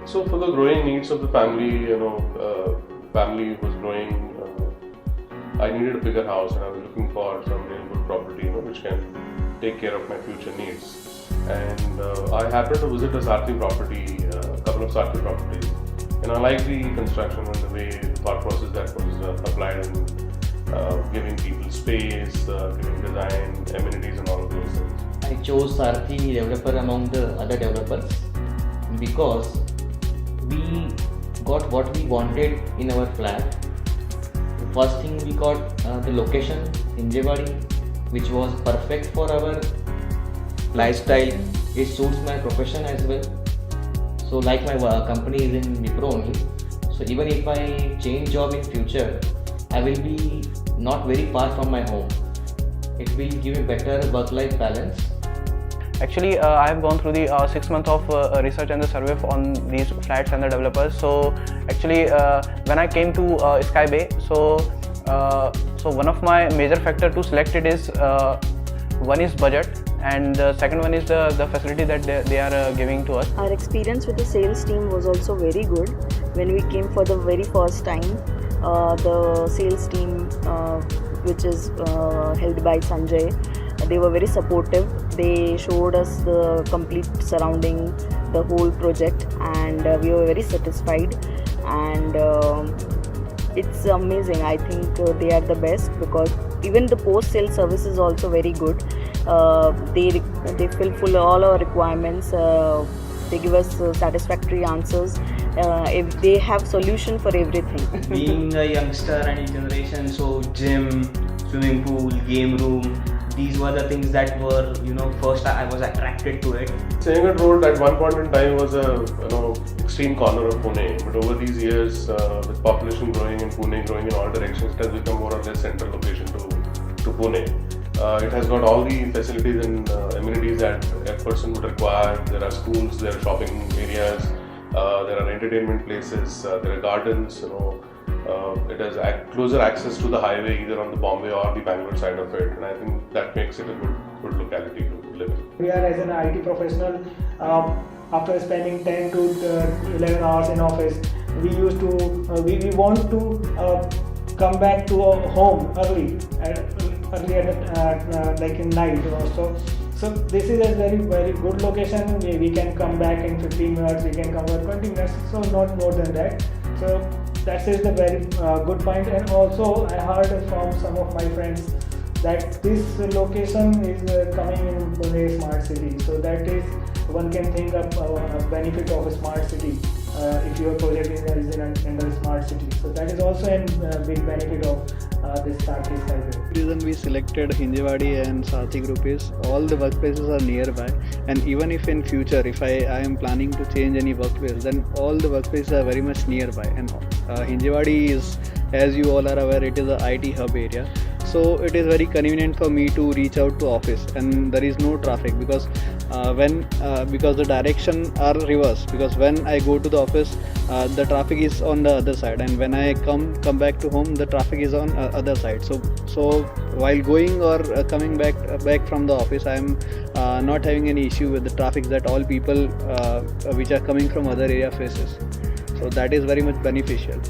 So for the growing needs of the family, family was growing. I needed a bigger house, and I was looking for some real good property, which can take care of my future needs. And I happened to visit a Sarthi property, a couple of Sarthi properties, and I like the construction and the way the thought process that was applied in giving people space, giving design, amenities, and all of those things. I chose Sarthi developer among the other developers because we got what we wanted in our flat. The first thing we got the location in Hinjewadi, which was perfect for our lifestyle. It suits my profession as well. So like my company is in Wipro only, so even if I change job in future, I will be not very far from my home. It will give me better work-life balance. Actually, I have gone through the 6 months of research and the survey on these flats and the developers. So actually, when I came to Skybay, so one of my major factor to select it is one is budget, and the second one is the facility that they are giving to us. Our experience with the sales team was also very good. When we came for the very first time, the sales team, which is held by Sanjay, they were very supportive. They showed us the complete surrounding, the whole project, and we were very satisfied. And it's amazing. I think they are the best, because even the post-sale service is also very good. They fulfill all our requirements. They give us satisfactory answers. If they have solution for everything. Being a youngster and generation, so gym, swimming pool, game room, these were the things that were, first I was attracted to it. Sayangarh Road at one point in time was a extreme corner of Pune, but over these years, with population growing in Pune, growing in all directions, it has become more or less central location to Pune. It has got all the facilities and amenities that a person would require. There are schools, there are shopping areas, there are entertainment places, there are gardens. It has closer access to the highway, either on the Bombay or the Bangalore side of it, and I think that makes it a good locality to live in. We are, as an IT professional, after spending 10 to 11 hours in office, we want to come back to our home early like in night. So this is a very, very good location. We can come back in 15 minutes, we can come back 20 minutes, so not more than that. So that is the very good point. And also I heard from some of my friends that this location is coming in Pune Smart City. So that is, one can think of a benefit of a smart city if your project is in a smart city. So that is also a big benefit of this Sarthi Skybay. The reason we selected Hinjewadi and Sarthi group is all the workplaces are nearby, and even if in future if I am planning to change any workplace, then all the workplaces are very much nearby. And Hinjewadi is, as you all are aware, it is a IT hub area. So it is very convenient for me to reach out to office, and there is no traffic because because the direction are reversed. Because when I go to the office, the traffic is on the other side, and when I come back to home, the traffic is on other side. So while going or coming back from the office, I am not having any issue with the traffic that all people which are coming from other area faces. So that is very much beneficial.